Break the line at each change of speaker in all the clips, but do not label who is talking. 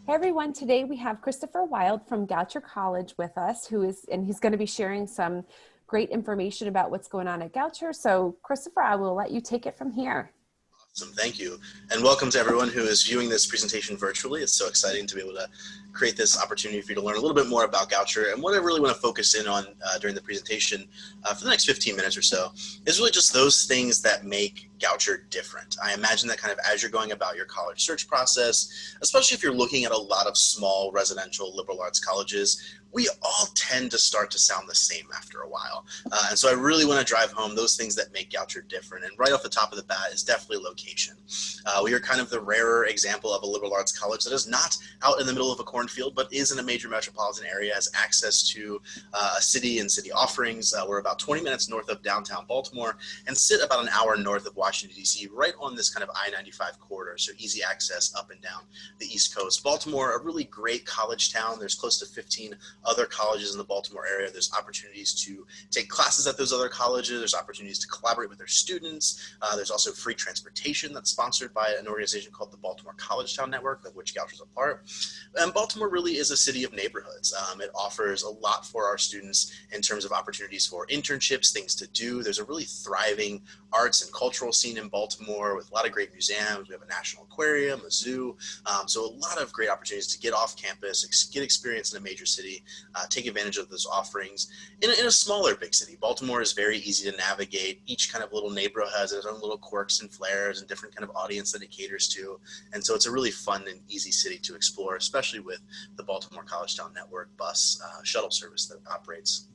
Hey everyone, today we have Christopher Wild from Goucher College with us, he's going to be sharing some great information about what's going on at Goucher. So Christopher, I will let you take it from here.
Awesome, thank you. And welcome to everyone who is viewing this presentation virtually. It's so exciting to be able to create this opportunity for you to learn a little bit more about Goucher. And what I really want to focus in on during the presentation for the next 15 minutes or so is really just those things that make Goucher different. I imagine that kind of as you're going about your college search process, especially if you're looking at a lot of small residential liberal arts colleges, we all tend to start to sound the same after a while. And so I really want to drive home those things that make Goucher different. And right off the top of the bat is definitely location. We are kind of the rarer example of a liberal arts college that is not out in the middle of a cornfield, but is in a major metropolitan area, has access to a city and city offerings. We're about 20 minutes north of downtown Baltimore and sit about an hour north of Washington, D.C., right on this kind of I-95 corridor, so easy access up and down the East Coast. Baltimore, a really great college town. There's close to 15 other colleges in the Baltimore area. There's opportunities to take classes at those other colleges. There's opportunities to collaborate with their students. There's also free transportation that's sponsored by an organization called the Baltimore College Town Network, of which Goucher's a part. And Baltimore really is a city of neighborhoods. It offers a lot for our students in terms of opportunities for internships, things to do. There's a really thriving arts and cultural scene in Baltimore with a lot of great museums. We have a national aquarium, a zoo. So a lot of great opportunities to get off campus, get experience in a major city, take advantage of those offerings in a smaller big city. Baltimore is very easy to navigate. Each kind of little neighborhood has its own little quirks and flares and different kind of audience that it caters to. And so it's a really fun and easy city to explore, especially with the Baltimore College Town Network bus shuttle service that operates.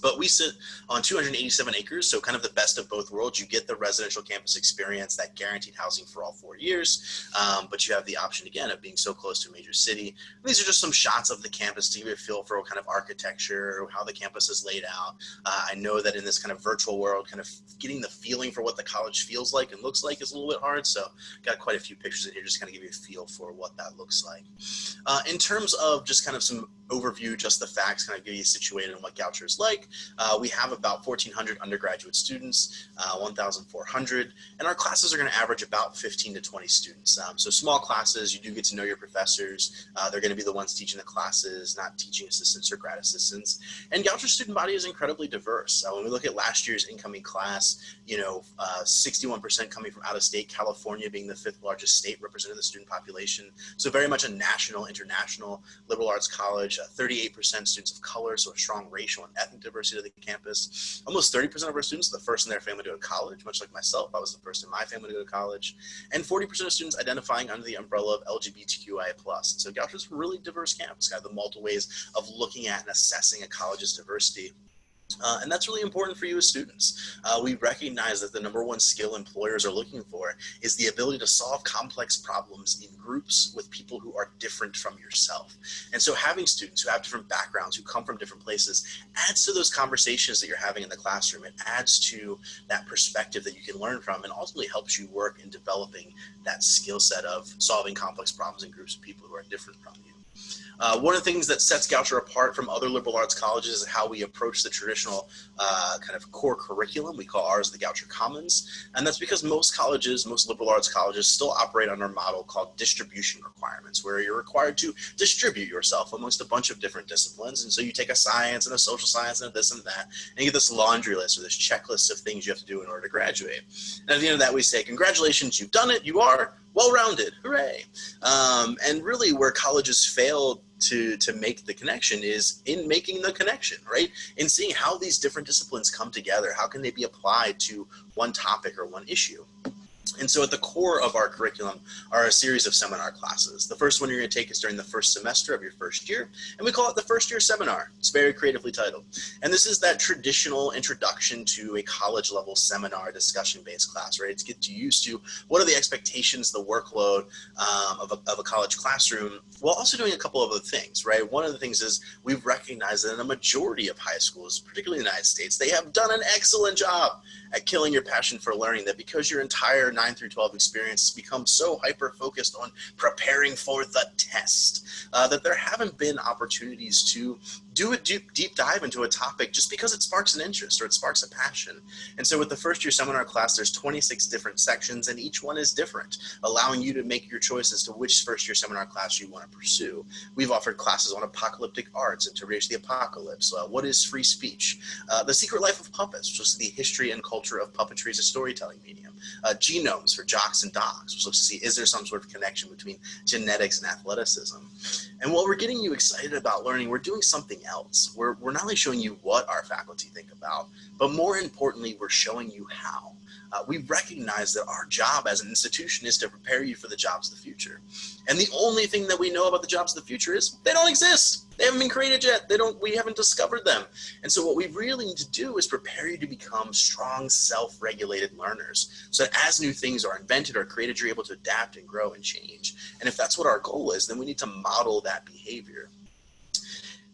But we sit on 287 acres, so kind of the best of both worlds. You get the residential campus experience, that guaranteed housing for all 4 years, but you have the option, again, of being so close to a major city. And these are just some shots of the campus to give you a feel for what kind of architecture, or how the campus is laid out. I know that in this kind of virtual world, kind of getting the feeling for what the college feels like and looks like is a little bit hard, so got quite a few pictures in here just kind of give you a feel for what that looks like. In terms of just kind of some overview, just the facts, kind of give you situated on what Goucher is like. We have about 1,400 undergraduate students, 1,400, and our classes are going to average about 15 to 20 students. So small classes, you do get to know your professors. They're going to be the ones teaching the classes, not teaching assistants or grad assistants. And Goucher's student body is incredibly diverse. When we look at last year's incoming class, 61% coming from out of state, California being the 5th largest state representing the student population. So very much a national, international liberal arts college, 38% students of color, so a strong racial and ethnic diversity of the campus. Almost 30% of our students are the first in their family to go to college, much like myself. I was the first in my family to go to college. And 40% of students identifying under the umbrella of LGBTQIA+. So Goucher's a really diverse campus, got the multiple ways of looking at and assessing a college's diversity. And that's really important for you as students. We recognize that the #1 skill employers are looking for is the ability to solve complex problems in groups with people who are different from yourself. And so having students who have different backgrounds, who come from different places, adds to those conversations that you're having in the classroom. It adds to that perspective that you can learn from, and ultimately helps you work in developing that skill set of solving complex problems in groups of people who are different from you. One of the things that sets Goucher apart from other liberal arts colleges is how we approach the traditional kind of core curriculum. We call ours the Goucher Commons. And that's because most colleges, most liberal arts colleges, still operate under a model called distribution requirements, where you're required to distribute yourself amongst a bunch of different disciplines. And so you take a science and a social science and a this and that, and you get this laundry list or this checklist of things you have to do in order to graduate. And at the end of that, we say, congratulations, you've done it, you are well-rounded, hooray. And really where colleges fail to make the connection is in making the connection, right? In seeing how these different disciplines come together, how can they be applied to one topic or one issue? And so at the core of our curriculum are a series of seminar classes. The first one you're going to take is during the first semester of your first year, and we call it the first year seminar. It's very creatively titled. And this is that traditional introduction to a college level seminar discussion-based class, right? It's get you used to what are the expectations, the workload of a college classroom, while also doing a couple of other things, right? One of the things is we've recognized that in a majority of high schools, particularly in the United States, they have done an excellent job at killing your passion for learning, that because your entire 9 through 12 experience has become so hyper-focused on preparing for the test that there haven't been opportunities to do a deep dive into a topic just because it sparks an interest or it sparks a passion. And so with the first year seminar class, there's 26 different sections and each one is different, allowing you to make your choice as to which first year seminar class you want to pursue. We've offered classes on apocalyptic arts and to reach the apocalypse, what is free speech, the secret life of puppets, which is the history and culture of puppetry as a storytelling medium, genomes for jocks and docs, which looks to see is there some sort of connection between genetics and athleticism. And while we're getting you excited about learning, we're doing something else. We're not only showing you what our faculty think about, but more importantly, we're showing you how. We recognize that our job as an institution is to prepare you for the jobs of the future. And the only thing that we know about the jobs of the future is they don't exist. They haven't been created yet. We haven't discovered them. And so what we really need to do is prepare you to become strong, self-regulated learners. So that as new things are invented or created, you're able to adapt and grow and change. And if that's what our goal is, then we need to model that behavior.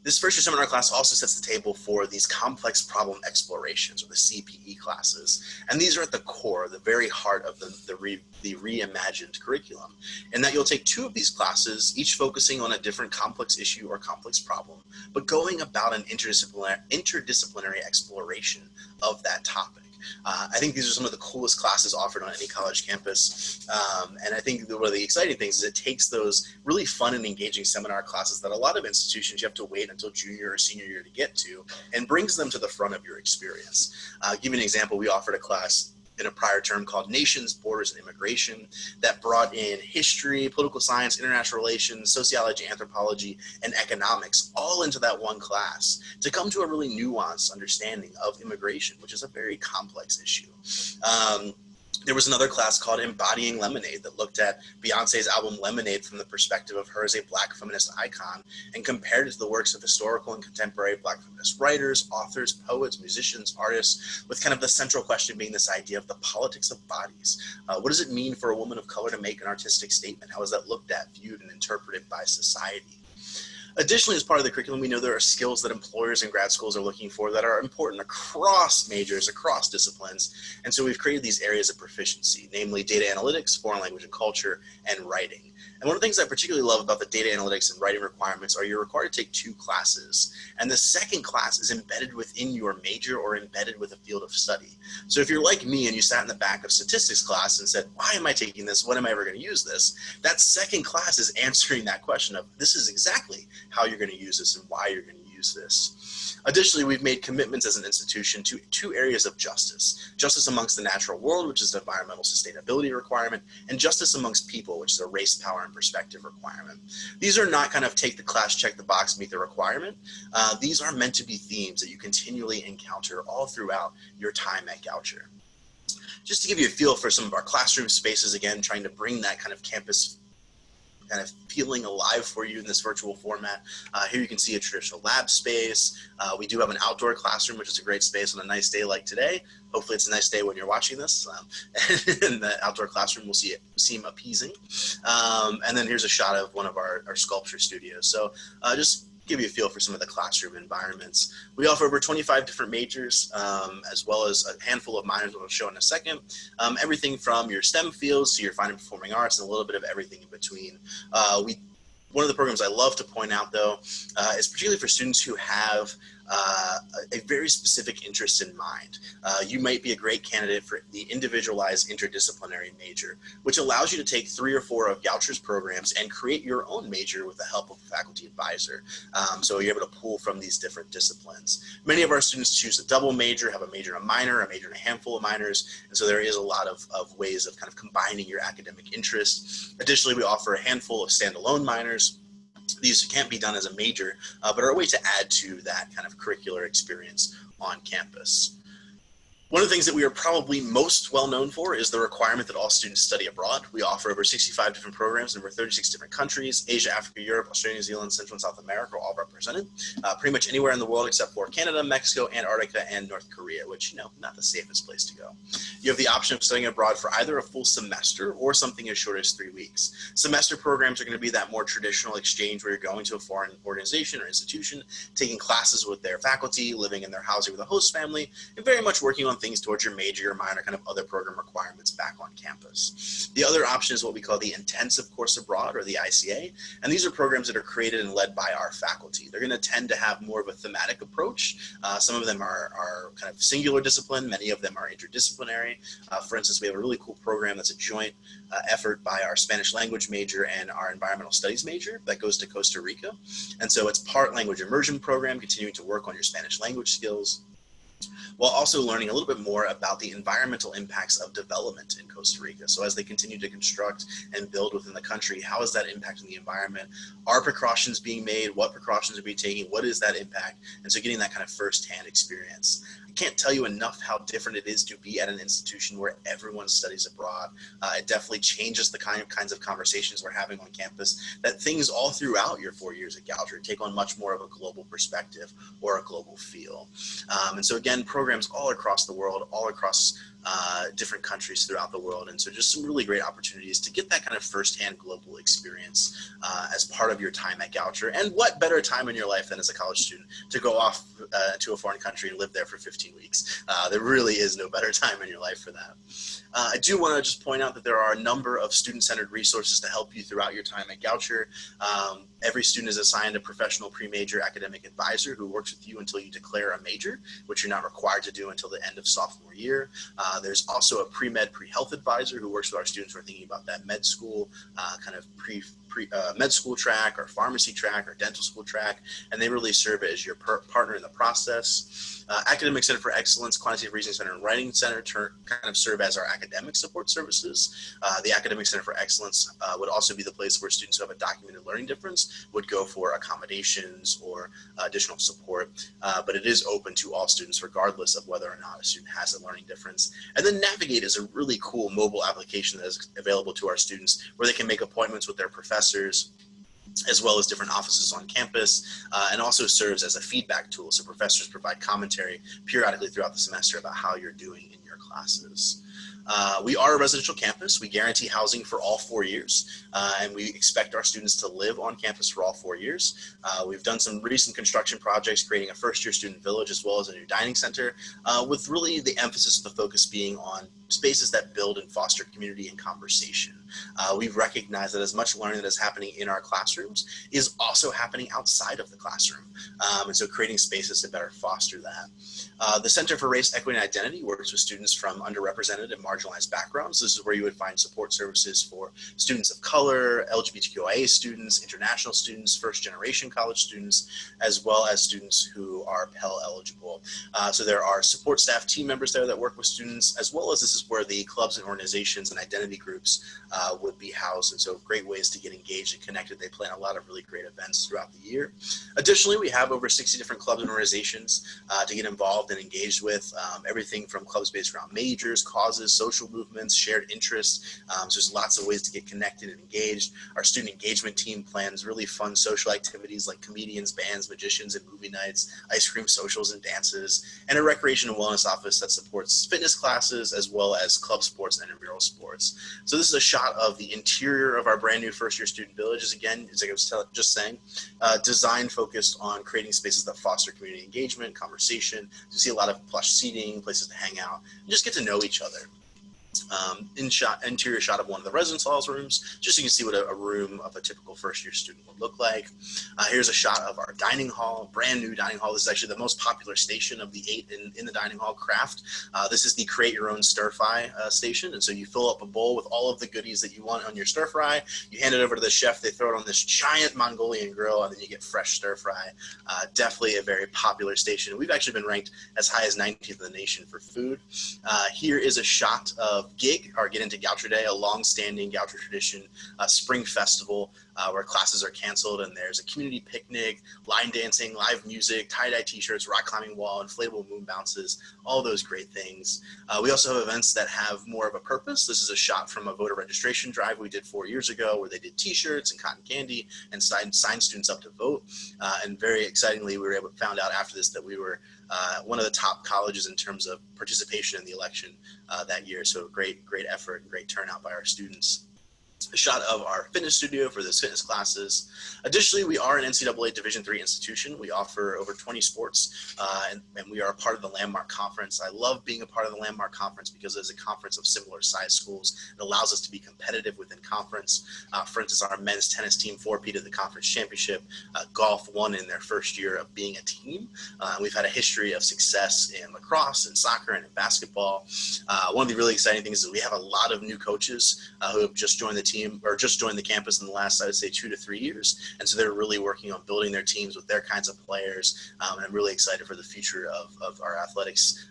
This first year seminar class also sets the table for these complex problem explorations, or the CPE classes. And these are at the core, the very heart of the reimagined curriculum. And that you'll take 2 of these classes, each focusing on a different complex issue or complex problem, but going about an interdisciplinary exploration of that topic. I think these are some of the coolest classes offered on any college campus. And I think one of the exciting things is it takes those really fun and engaging seminar classes that a lot of institutions you have to wait until junior or senior year to get to and brings them to the front of your experience. Give you an example, we offered a class in a prior term called Nations, Borders, and Immigration that brought in history, political science, international relations, sociology, anthropology, and economics all into that one class to come to a really nuanced understanding of immigration, which is a very complex issue. There was another class called Embodying Lemonade that looked at Beyonce's album Lemonade from the perspective of her as a Black feminist icon and compared it to the works of historical and contemporary Black feminist writers, authors, poets, musicians, artists, with kind of the central question being this idea of the politics of bodies. What does it mean for a woman of color to make an artistic statement? How is that looked at, viewed, and interpreted by society? Additionally, as part of the curriculum, we know there are skills that employers and grad schools are looking for that are important across majors, across disciplines. And so we've created these areas of proficiency, namely data analytics, foreign language and culture, and writing. And one of the things I particularly love about the data analytics and writing requirements are you're required to take 2 classes. And the second class is embedded within your major or embedded with a field of study. So if you're like me and you sat in the back of statistics class and said, why am I taking this? When am I ever going to use this? That second class is answering that question of this is exactly how you're going to use this and why you're going to use this. Additionally, we've made commitments as an institution to 2 areas of justice. Justice amongst the natural world, which is an environmental sustainability requirement, and justice amongst people, which is a race, power, and perspective requirement. These are not kind of take the class, check the box, meet the requirement. These are meant to be themes that you continually encounter all throughout your time at Goucher. Just to give you a feel for some of our classroom spaces, again, trying to bring that kind of campus kind of feeling alive for you in this virtual format. Here you can see a traditional lab space. We do have an outdoor classroom, which is a great space on a nice day like today. Hopefully it's a nice day when you're watching this. And the outdoor classroom will seem appeasing. And then here's a shot of one of our sculpture studios. So just give you a feel for some of the classroom environments. We offer over 25 different majors, as well as a handful of minors, which I'll show in a second. Everything from your STEM fields to your fine and performing arts and a little bit of everything in between. One of the programs I love to point out, though, is particularly for students who have a very specific interest in mind. You might be a great candidate for the individualized interdisciplinary major, which allows you to take 3 or 4 of Goucher's programs and create your own major with the help of a faculty advisor. So you're able to pull from these different disciplines. Many of our students choose a double major, have a major and a minor, a major and a handful of minors. And so there is a lot of ways of kind of combining your academic interests. Additionally, we offer a handful of standalone minors. These can't be done as a major, but are a way to add to that kind of curricular experience on campus. One of the things that we are probably most well known for is the requirement that all students study abroad. We offer over 65 different programs in over 36 different countries. Asia, Africa, Europe, Australia, New Zealand, Central and South America are all represented. Pretty much anywhere in the world except for Canada, Mexico, Antarctica, and North Korea, which, not the safest place to go. You have the option of studying abroad for either a full semester or something as short as 3 weeks. Semester programs are going to be that more traditional exchange where you're going to a foreign organization or institution, taking classes with their faculty, living in their housing with a host family, and very much working on things towards your major, your minor, kind of other program requirements back on campus. The other option is what we call the Intensive Course Abroad, or the ICA, and these are programs that are created and led by our faculty. They're going to tend to have more of a thematic approach. Some of them are kind of singular discipline, many of them are interdisciplinary. For instance, we have a really cool program that's a joint effort by our Spanish language major and our environmental studies major that goes to Costa Rica. And so it's part language immersion program, continuing to work on your Spanish language skills, while also learning a little bit more about the environmental impacts of development in Costa Rica. So as they continue to construct and build within the country, how is that impacting the environment? Are precautions being made? What precautions are we taking? What is that impact? And so getting that kind of firsthand experience. I can't tell you enough how different it is to be at an institution where everyone studies abroad. It definitely changes the kinds of conversations we're having on campus, that things all throughout your 4 years at Goucher take on much more of a global perspective or a global feel. And so again, programs all across the world, all across different countries throughout the world. And so just some really great opportunities to get that kind of firsthand global experience as part of your time at Goucher. And what better time in your life than as a college student to go off to a foreign country and live there for 15 weeks. There really is no better time in your life for that. I do want to just point out that there are a number of student-centered resources to help you throughout your time at Goucher. Every student is assigned a professional pre-major academic advisor who works with you until you declare a major, which you're not required to do until the end of sophomore year. There's also a pre-med, pre-health advisor who works with our students who are thinking about that med school, kind of med school track or pharmacy track or dental school track, and they really serve as your partner in the process. Academic Center for Excellence, Quantitative Reasoning Center, and Writing Center kind of serve as our academic support services. The Academic Center for Excellence would also be the place where students who have a documented learning difference would go for accommodations or additional support, but it is open to all students regardless of whether or not a student has a learning difference. And then Navigate is a really cool mobile application that is available to our students where they can make appointments with their professors, as well as different offices on campus, and also serves as a feedback tool. So professors provide commentary periodically throughout the semester about how you're doing in your classes. We are a residential campus. We guarantee housing for all 4 years, and we expect our students to live on campus for all 4 years. We've done some recent construction projects, creating a first-year student village as well as a new dining center, with really the emphasis of the focus being on spaces that build and foster community and conversation. We've recognized that as much learning that is happening in our classrooms is also happening outside of the classroom, and so creating spaces to better foster that. The Center for Race, Equity, and Identity works with students from underrepresented and marginalized backgrounds. This is where you would find support services for students of color, LGBTQIA students, international students, first-generation college students, as well as students who are Pell eligible. So there are support staff team members there that work with students, as well as this is where the clubs and organizations and identity groups would be housed. And so great ways to get engaged and connected. They plan a lot of really great events throughout the year. Additionally, we have over 60 different clubs and organizations to get involved and engaged with, everything from clubs based around majors, causes, social movements, shared interests. So there's lots of ways to get connected and engaged. Our student engagement team plans really fun social activities like comedians, bands, magicians, and movie nights, ice cream socials and dances, and a recreation and wellness office that supports fitness classes as well as club sports and intramural sports. So this is a shot of the interior of our brand new first-year student villages. Again, as I was just saying, design focused on creating spaces that foster community engagement, conversation. You see a lot of plush seating, places to hang out, and just get to know each other. Interior shot of one of the residence halls rooms, just so you can see what a room of a typical first-year student would look like. Here's a shot of our dining hall, brand new dining hall. This is actually the most popular station of the 8 in the dining hall, craft. This is the create your own stir fry station, and so you fill up a bowl with all of the goodies that you want on your stir fry. You hand it over to the chef. They throw it on this giant Mongolian grill, and then you get fresh stir fry. Definitely a very popular station. We've actually been ranked as high as 19th in the nation for food. Here is a shot of GIG, or Get Into Goucher Day, a long-standing Goucher tradition, spring festival where classes are canceled, and there's a community picnic, line dancing, live music, tie-dye t-shirts, rock climbing wall, inflatable moon bounces, all those great things. We also have events that have more of a purpose. This is a shot from a voter registration drive we did 4 years ago where they did t-shirts and cotton candy and signed students up to vote. And very excitingly, we were found out after this that we were one of the top colleges in terms of participation in the election that year. So great effort and great turnout by our students. a shot of our fitness studio for those fitness classes. Additionally, we are an NCAA Division III institution. We offer over 20 sports, and we are a part of the Landmark Conference. I love being a part of the Landmark Conference because it is a conference of similar size schools. It allows us to be competitive within conference. For instance, our men's tennis team four-peated the conference championship. Golf won in their first year of being a team. We've had a history of success in lacrosse and soccer and in basketball. One of the really exciting things is we have a lot of new coaches who have just joined the team or just joined the campus in the last, I would say, 2 to 3 years. And so they're really working on building their teams with their kinds of players. And I'm really excited for the future of our athletics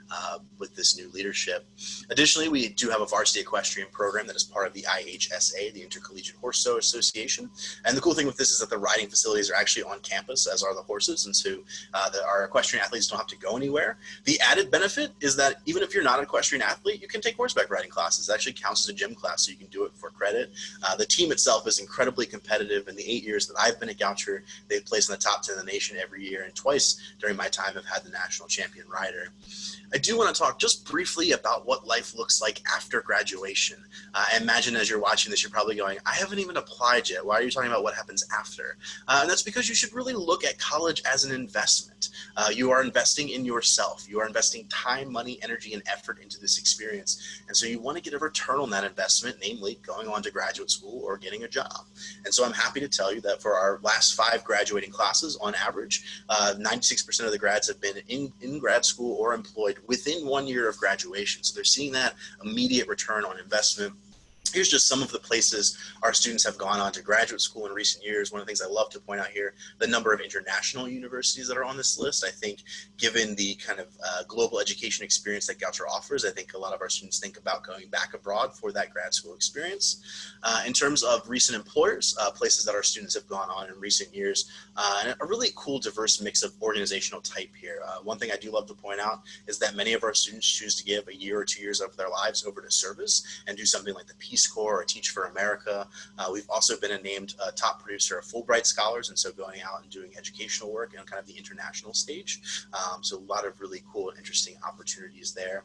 with this new leadership. Additionally, we do have a varsity equestrian program that is part of the IHSA, the Intercollegiate Horse Show Association. And the cool thing with this is that the riding facilities are actually on campus, as are the horses. And so our equestrian athletes don't have to go anywhere. The added benefit is that even if you're not an equestrian athlete, you can take horseback riding classes. It actually counts as a gym class, so you can do it for credit. The team itself is incredibly competitive. In the 8 years that I've been at Goucher, they've placed in the top 10 of the nation every year, and twice during my time have had the national champion rider. I do want to talk just briefly about what life looks like after graduation. I imagine as you're watching this, you're probably going, I haven't even applied yet. Why are you talking about what happens after? And that's because you should really look at college as an investment. You are investing in yourself. You are investing time, money, energy, and effort into this experience. And so you want to get a return on that investment, namely going on to graduate school or getting a job. And so I'm happy to tell you that for our last 5 graduating classes, on average, 96% of the grads have been in grad school or employed within 1 year of graduation. So they're seeing that immediate return on investment. Here's just some of the places our students have gone on to graduate school in recent years. One of the things I love to point out here, the number of international universities that are on this list. I think given the kind of global education experience that Goucher offers, I think a lot of our students think about going back abroad for that grad school experience. In terms of recent employers, places that our students have gone on in recent years, and a really cool diverse mix of organizational type here. One thing I do love to point out is that many of our students choose to give a year or 2 years of their lives over to service and do something like the Peace Corps or Teach for America. We've also been named a top producer of Fulbright Scholars, and so going out and doing educational work on kind of the international stage. So a lot of really cool and interesting opportunities there.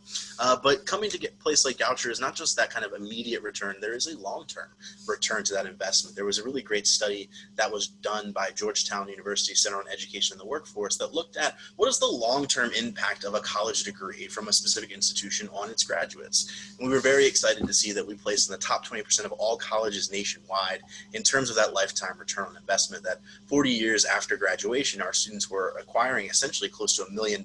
But coming to get a place like Goucher is not just that kind of immediate return. There is a long-term return to that investment. There was a really great study that was done by Georgetown University Center on Education and the Workforce that looked at what is the long-term impact of a college degree from a specific institution on its graduates. And we were very excited to see that we placed in the top 20% of all colleges nationwide in terms of that lifetime return on investment, that 40 years after graduation, our students were acquiring essentially close to $1 million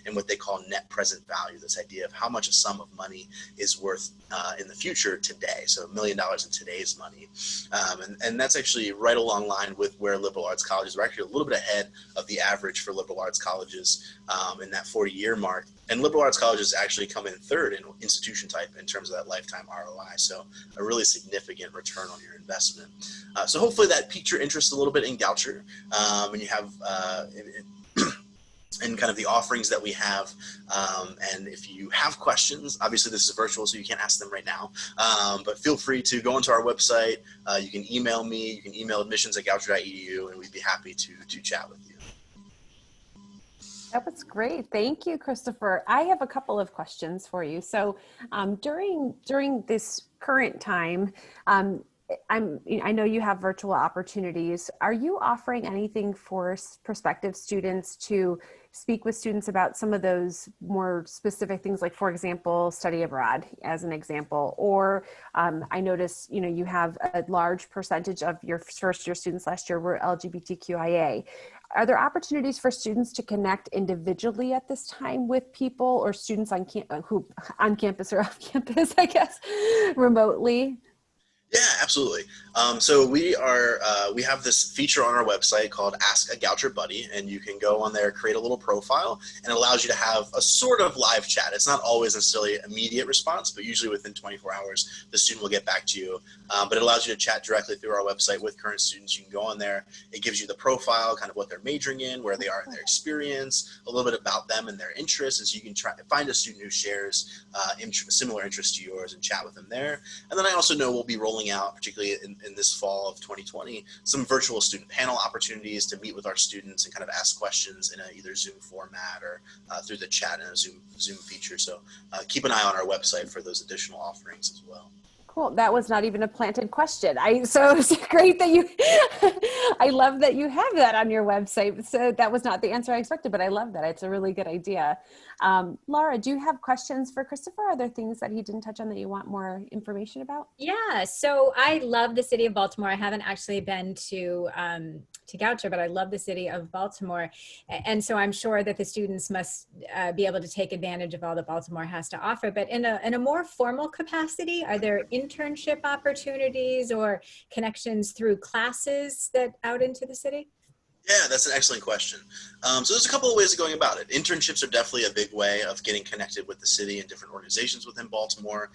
in what they call net present value, this idea of how much a sum of money is worth in the future today. So $1 million in today's money. And that's actually right along line with where liberal arts colleges are actually a little bit ahead of the average for liberal arts colleges in that 40-year mark. And liberal arts colleges actually come in third in institution type in terms of that lifetime ROI. So a really significant return on your investment. So hopefully that piqued your interest a little bit in Goucher, and you have and kind of the offerings that we have. And if you have questions, obviously this is virtual, so you can't ask them right now, but feel free to go onto our website. You can email me, you can email admissions@goucher.edu, and we'd be happy to chat with you.
That was great. Thank you, Christopher. I have a couple of questions for you. So during this current time, I know you have virtual opportunities. Are you offering anything for prospective students to speak with students about some of those more specific things, like, for example, study abroad as an example? Or I noticed, you have a large percentage of your first year students last year were LGBTQIA. Are there opportunities for students to connect individually at this time with people or students who on campus or off campus, I guess, remotely?
Yeah, absolutely. So we have this feature on our website called Ask a Goucher Buddy, and you can go on there, create a little profile, and it allows you to have a sort of live chat. It's not always necessarily immediate response, but usually within 24 hours, the student will get back to you. But it allows you to chat directly through our website with current students. You can go on there. It gives you the profile, kind of what they're majoring in, where they are in their experience, a little bit about them and their interests, and so you can try to find a student who shares similar interests to yours and chat with them there. And then I also know we'll be rolling out, particularly in this fall of 2020, some virtual student panel opportunities to meet with our students and kind of ask questions in either Zoom format or through the chat in a Zoom feature. So keep an eye on our website for those additional offerings as well.
Cool. That was not even a planted question. So it's great that you, I love that you have that on your website. So that was not the answer I expected, but I love that. It's a really good idea. Laura, do you have questions for Christopher? Are there things that he didn't touch on that you want more information about?
Yeah, so I love the city of Baltimore. I haven't actually been to Goucher, but I love the city of Baltimore. And so I'm sure that the students must be able to take advantage of all that Baltimore has to offer. But in a more formal capacity, are there internship opportunities or connections through classes that out into the city?
Yeah, that's an excellent question. So there's a couple of ways of going about it. Internships are definitely a big way of getting connected with the city and different organizations within Baltimore.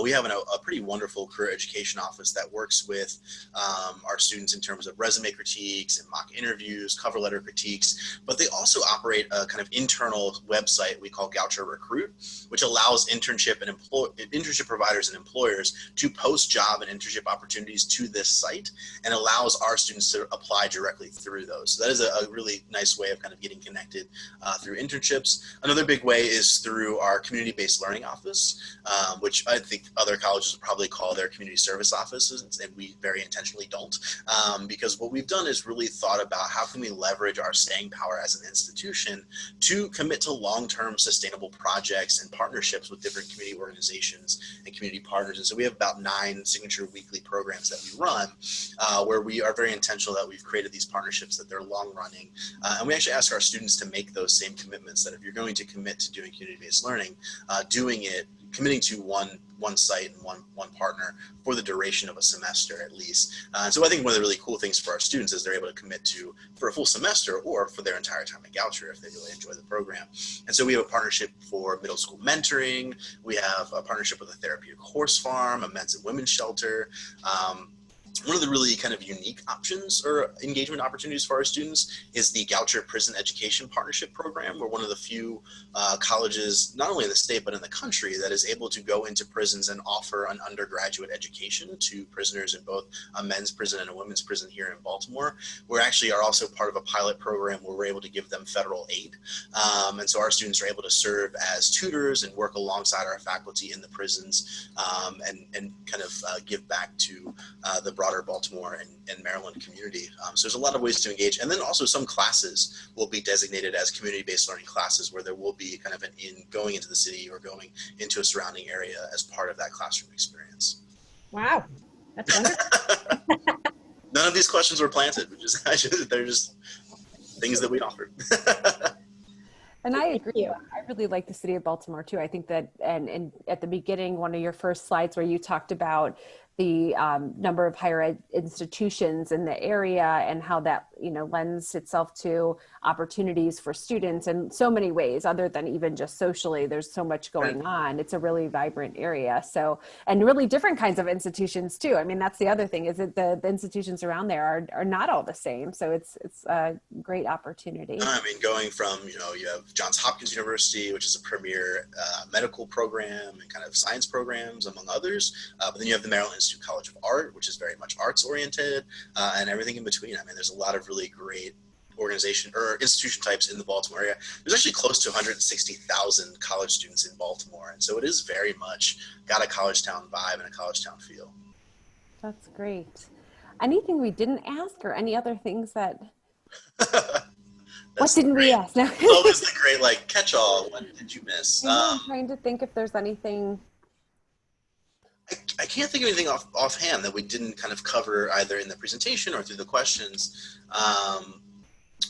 We have a pretty wonderful career education office that works with our students in terms of resume critiques and mock interviews, cover letter critiques, but they also operate a kind of internal website we call Goucher Recruit, which allows internship providers and employers to post job and internship opportunities to this site and allows our students to apply directly through those. So that is a really nice way of kind of getting connected through internships. Another big way is through our community-based learning office, which I think other colleges would probably call their community service offices, and we very intentionally don't, because what we've done is really thought about how can we leverage our staying power as an institution to commit to long-term sustainable projects and partnerships with different community organizations and community partners. And so we have about 9 signature weekly programs that we run where we are very intentional that we've created these partnerships that they're long running. And we actually ask our students to make those same commitments, that if you're going to commit to doing community-based learning, committing to one site and one partner for the duration of a semester at least. And so I think one of the really cool things for our students is they're able to commit to for a full semester or for their entire time at Goucher if they really enjoy the program. And so we have a partnership for middle school mentoring. We have a partnership with a therapeutic horse farm, a men's and women's shelter. One of the really kind of unique options or engagement opportunities for our students is the Goucher Prison Education Partnership Program. We're one of the few colleges, not only in the state, but in the country, that is able to go into prisons and offer an undergraduate education to prisoners in both a men's prison and a women's prison here in Baltimore. We actually are also part of a pilot program where we're able to give them federal aid. And so our students are able to serve as tutors and work alongside our faculty in the prisons and kind of give back to the broader Baltimore and Maryland community. So there's a lot of ways to engage. And then also some classes will be designated as community-based learning classes where there will be kind of going into the city or going into a surrounding area as part of that classroom experience.
Wow, that's wonderful.
None of these questions were planted, they're just things that we offered.
And I agree. I really like the city of Baltimore too. I think that, and at the beginning, one of your first slides where you talked about the number of higher ed institutions in the area and how that, lends itself to opportunities for students in so many ways other than even just socially. There's so much going on. It's a really vibrant area. So, and really different kinds of institutions too. I mean, that's the other thing is that the institutions around there are not all the same. So it's a great opportunity.
I mean, going from, you have Johns Hopkins University, which is a premier medical program and kind of science programs, among others. But then you have the Maryland Institute College of Art, which is very much arts oriented, and everything in between. I mean, there's a lot of really great organization or institution types in the Baltimore area. There's actually close to 160,000 college students in Baltimore. And so it is very much got a college town vibe and a college town feel.
That's great. Anything we didn't ask or any other things that, what didn't we ask? No.
Always the great catch-all, what did you miss?
I'm trying to think if there's anything.
I can't think of anything offhand that we didn't kind of cover either in the presentation or through the questions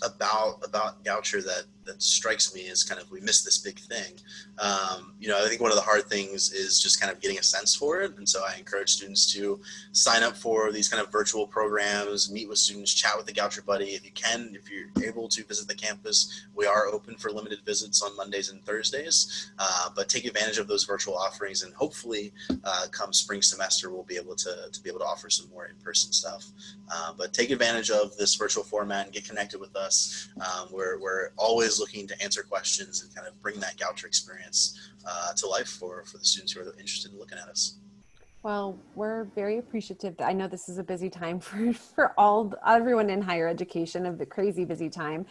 about Goucher that strikes me as kind of we missed this big thing. I think one of the hard things is just kind of getting a sense for it. And so I encourage students to sign up for these kind of virtual programs, meet with students, chat with the Goucher Buddy. If you're able to visit the campus, we are open for limited visits on Mondays and Thursdays, but take advantage of those virtual offerings and hopefully come spring semester, we'll be able to offer some more in-person stuff. But take advantage of this virtual format and get connected with us. We're always looking to answer questions and kind of bring that Goucher experience to life for the students who are interested in looking at us.
Well, we're very appreciative. I know this is a busy time for everyone in higher education, of the crazy busy time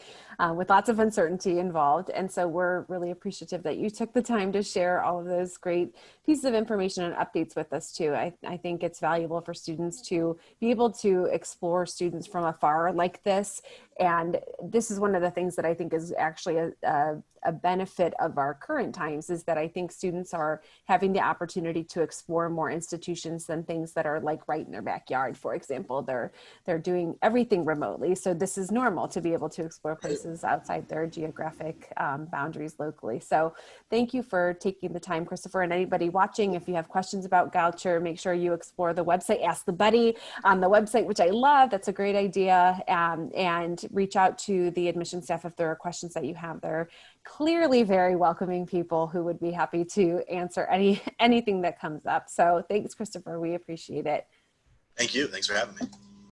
with lots of uncertainty involved. And so we're really appreciative that you took the time to share all of those great pieces of information and updates with us too. I think it's valuable for students to be able to explore students from afar like this. And this is one of the things that I think is actually a benefit of our current times, is that I think students are having the opportunity to explore more institutions than things that are like right in their backyard. For example, they're doing everything remotely, so this is normal to be able to explore places outside their geographic boundaries locally. So thank you for taking the time, Christopher. And anybody watching, if you have questions about Goucher, make sure you explore the website. Ask the Buddy on the website, which I love. That's a great idea. And reach out to the admission staff if there are questions that you have. They're clearly very welcoming people who would be happy to answer anything that comes up. So thanks, Christopher. We appreciate it.
Thank you. Thanks for having me.